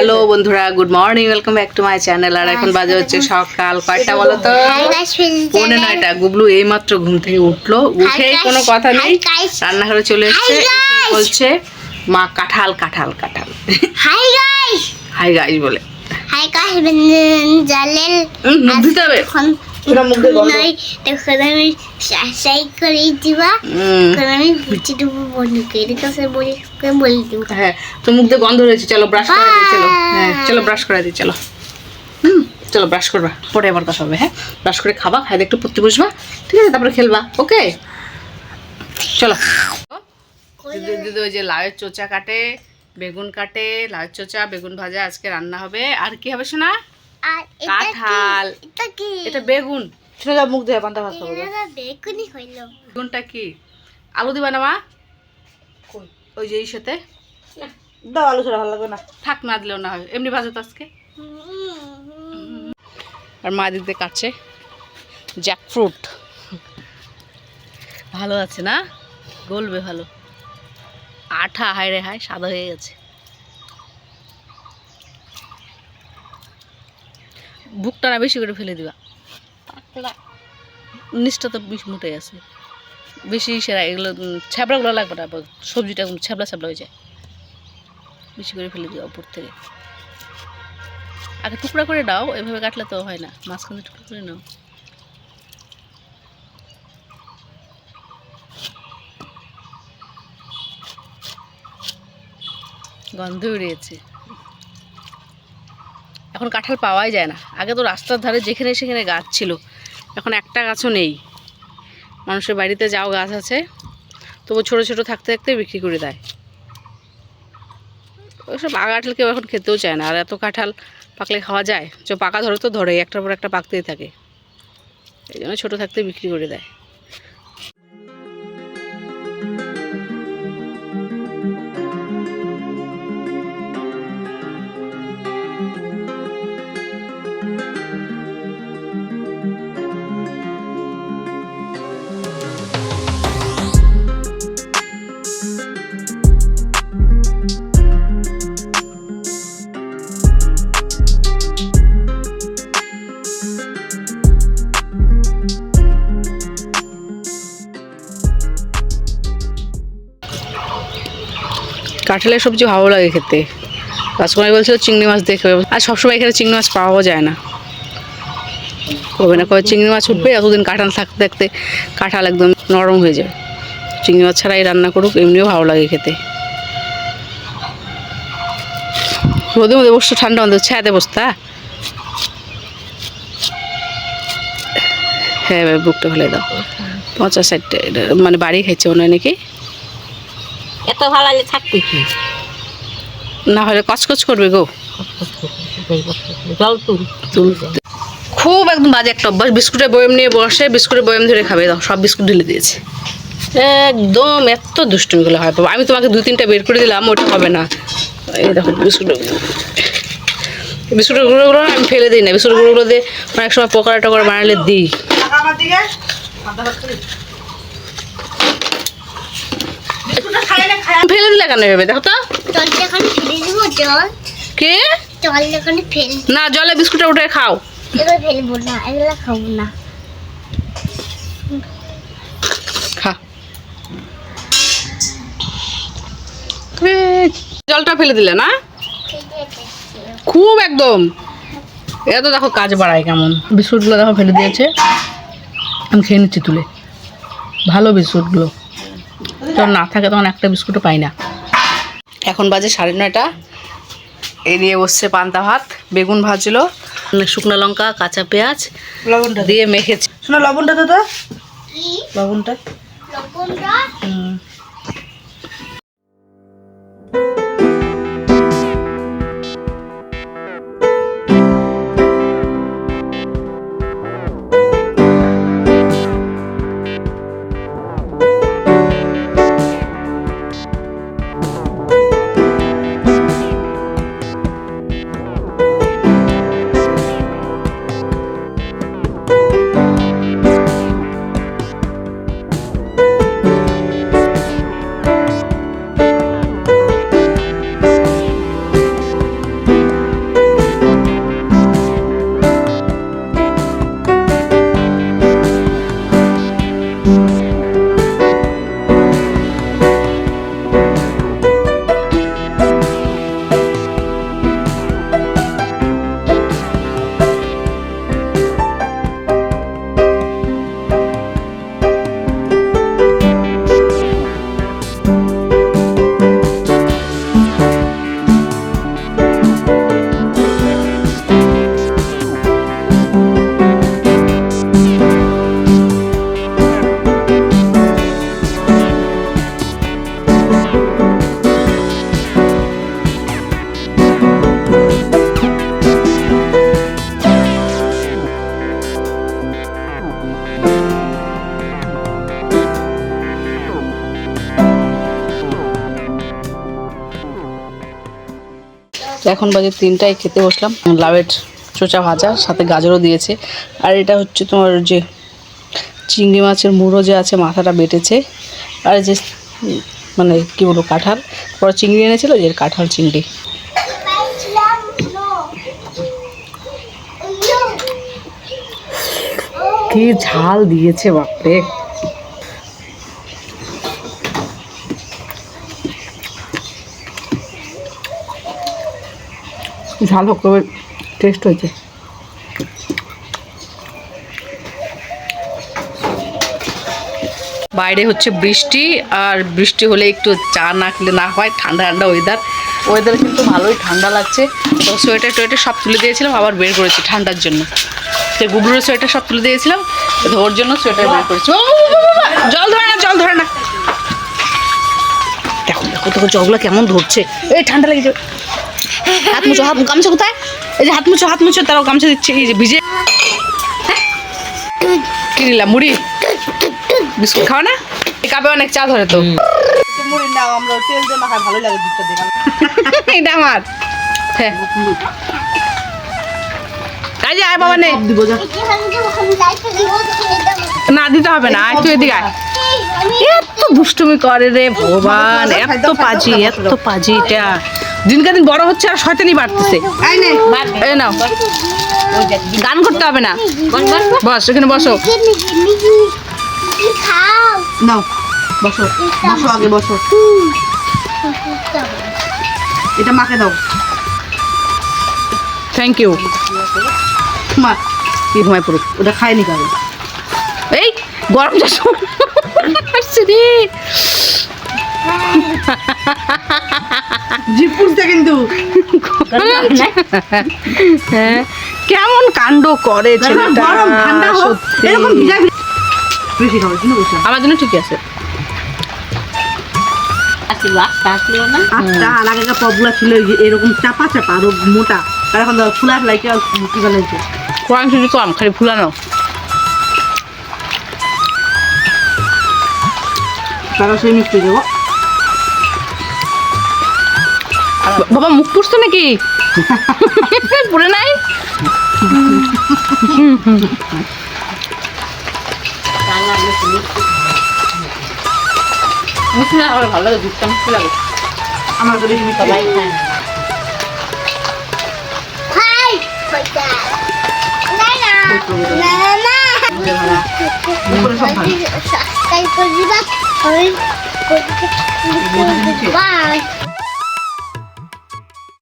Hello বন্ধুরা, good morning, welcome back to my channel. আর এখন বাজে হচ্ছে সকাল কয়টা বলো তো? 9:30। গুবলু এইমাত্র ঘুম থেকে উঠলো, উঠেই কোনো কথা নেই, রান্নাঘরে চলে এসেছে, বলছে মা কাঁঠাল কাঁঠাল কাঁঠাল। হাই গাইস, হাই গাইস বলে হাই গাইস, জানেন মুখ দিতে হবে। আমি শাসাই করে দিবা, আমি বুঝি দেবো বন্ধুকে, এটা বলে দিব। হ্যাঁ, তো মুখ দিয়ে গন্ধ রয়েছে, চলো ব্রাশ করে দিই। চলো হ্যাঁ, চলো ব্রাশ করে দিই, চলো। চলো ব্রাশ করবা, পরে আবার কথা হবে। হ্যাঁ, ব্রাশ করে খাবা, খাইতে একটু পড়তে বসবা, ঠিক আছে, তারপরে খেলবা, ওকে? চলো। দিদি ওই যে লাউয়ের চোচা কাটে, বেগুন কাটে, লাউয়ের চোচা বেগুন ভাজা আজকে রান্না হবে। আর কি হবে শোনা? কাঁঠাল। এটা বেগুন। শোনা, মুখ দিয়ে পান্তা ভাত খাবো। বেগুনই হইল। বেগুনটা কি আলু দিবা না মা? ওই যে এই সাথে দাও, আলু ছাড়া ভালো লাগবে না। থাক, না দিলেও না হয়, এমনি ভাজো তো আজকে। আর মা দিক দিয়ে কাটছে জ্যাকফ্রুট। ভালো আছে না? গলবে ভালো। আঠা হায় রে হায়, সাদা হয়ে গেছে। বুকটা না বেশি করে ফেলে দিবা, নিচটা তো বেশি মোটে আছে, বেশি সেরা এগুলো ছ্যাবড়াগুলো লাগবে না, সবজিটা ছ্যাবলা ছ্যাবলা হয়ে যায়, বেশি করে ফেলে দিও উপর থেকে। আগে টুকরা করে দাও, এভাবে কাটলে তো হয় না, মাঝখানে টুকরা করে নাও। গন্ধ উড়িয়েছে। এখন কাঁঠাল পাওয়াই যায় না। আগে তো রাস্তার ধারে যেখানে সেখানে গাছ ছিল, এখন একটা গাছও নেই। মানুষের বাড়িতে যাও গাছ আছে, তবু ছোট ছোট থাকতে থাকতে বিক্রি করে দেয়। ওইসব আগা কাঁঠাল কেউ এখন খেতেও চায় না। আর এত কাঁঠাল পাকলে খাওয়া যায়? যে পাকা ধরে তো ধরে, একটার পর একটা পাকতেই থাকে, এই জন্য ছোটো থাকতে বিক্রি করে দেয়। কাঁঠালের সবজি ভালো লাগে খেতে। রাজকুমারী বলছিল চিংড়ি মাছ দেখবে, আর সবসময় এখানে চিংড়ি মাছ পাওয়াও যায় না। কবে না কবে চিংড়ি মাছ উঠবে, এতদিন কাঁঠাল থাকতে থাকতে কাঁঠাল একদম নরম হয়ে যায়। চিংড়ি মাছ ছাড়াই রান্না করুক, এমনিও ভালো লাগে খেতে। রোদের মধ্যে বসতে ঠান্ডা মধ্যে ছায়াতে বসতা। হ্যাঁ, বুকটা ফেলে দাও। 50-60 মানে বাড়ি খাইছে মনে হয় নাকি? এত ভালো লাগলে থাকবে কি, না হলে কচকচ করবে গো। জল তুলতে খুব একদম বাজে একটা অভ্যাস, বিস্কুটের বয়ম নিয়ে বসে বিস্কুটের বয়ম ধরে খাবে। দাও, সব বিস্কুট ঢেলে দিয়েছে। একদম এত দুষ্টুমিগুলো হয় বাবা। আমি তোমাকে 2-3টা বের করে দিলাম, ওটা হবে না। এই দেখো বিস্কুটের গুঁড়োগুলো আমি ফেলে দিই না, বিস্কুটের গুঁড়োগুলো দিয়ে অনেক সময় পকোড়া টকোড়া বানালে দিই। ফেলে দিলে কেন ভেবে দেখো তো? কে না, জলে বিস্কুটটা উঠে খাও। এগুলো ফেলবো না, এগুলো খাবো না। খা, জলটা ফেলে দিলে না? খুব একদম এত দেখো কাজ বাড়ায় কেমন। বিস্কুটগুলো দেখো ফেলে দিয়েছে, আমি খেয়ে নিচ্ছি তুলে। ভালো বিস্কুটগুলো, যখন না থাকে তখন একটা বিস্কুটও পাই না। এখন বাজে 9:30। এই নিয়ে বসছে পান্তা ভাত, বেগুন ভাজলো, শুকনো লঙ্কা কাঁচা পেঁয়াজ লবণটা দিয়ে মেখেছে। শোনো, লবণটা তো লবণটা। এখন বাজে 3টায়, খেতে বসলাম। লাউয়ের চোচা ভাজা, সাথে গাজরও দিয়েছে। আর এটা হচ্ছে তোমার যে চিংড়ি মাছের মুড়ো যে আছে, মাথাটা বেটেছে। আর যে মানে কী বলবো, কাঁঠাল বড় চিংড়ি এনেছিল, যে কাঁঠাল চিংড়ি। কি ঝাল দিয়েছে বাপরে! ঝাল হোক, তবে টেস্ট হয়েছে। বাইরে হচ্ছে বৃষ্টি, আর বৃষ্টি হলে একটু চা না খেলে না হয়। ঠান্ডা ঠান্ডা ওয়েদার কিন্তু ভালোই ঠান্ডা লাগছে। তো সোয়েটার টোয়েটার সব তুলে দিয়েছিলাম, আবার বের করেছি ঠান্ডার জন্য। তো গুবলুর সোয়েটার সব তুলে দিয়েছিলাম, তো ওর জন্য সোয়েটার বের করেছি। জল ধরে না, জল ধরে না। দেখো দেখো দেখো জলগুলো কেমন ধরছে। এই ঠান্ডা লেগে যাবে। হাত মুছো, গামছা কোথায়? এই যে হাত মুছো, তারাও গামছা দিচ্ছে। এই যে ভিজে। কি নিলাম? মুড়ি বিস্কুট খাওয়া না? এই কাপে অনেক চা ধরে তো। মুড়ি নাও, আমরা তেল দিয়ে মাখাই, ভালো লাগে দুধটা দেখে। এটা আমার। হ্যাঁ কাজে আয় বাবা, নে দিব যা। না দিতে হবে না, আয় তুই এদিকে আয়। এত দুষ্টুমি করে রে ভগবান, এত পাজি এটা। দিনকে দিন বড় হচ্ছে আর শয়তানি বাড়তেছে। এই নাও, গান করতে হবে না, বস এখানে বসো। নাও বসো, বসো আগে বসো। এটা মাকে দাও। Thank you. মা কি ঘুমাই পড়ুক, ওটা খায়নি কারো। এই গরম যাচ্ছে রে। জিভ পুষতে কিন্তু। হ্যাঁ, কেমন কাণ্ড করে ছেলেটা। গরম ঠান্ডা হোক, সত্যি। এরকম ভিজা বেশি খাবার জন্য বসে। আমার জন্য ঠিক আছে। আটটা আর আগেকার পপগুলো ছিল এই যে এরকম চাপা আরো মোটা, আর এখন ফুলা ফেলাইছে আর কি ফেলাইছে। কোরআন শুধু কম, খালি ফুলানো। তারা সেই মিষ্টি দেবো। বাবা মুখ পুষতো নাকি? পুরে নাই। মিষ্টি না আমার ভালো লাগে, দুধটা মিষ্টি লাগে। আমার তো বেশি মিষ্টি। সাবস্ক্রাইব করে দিবা।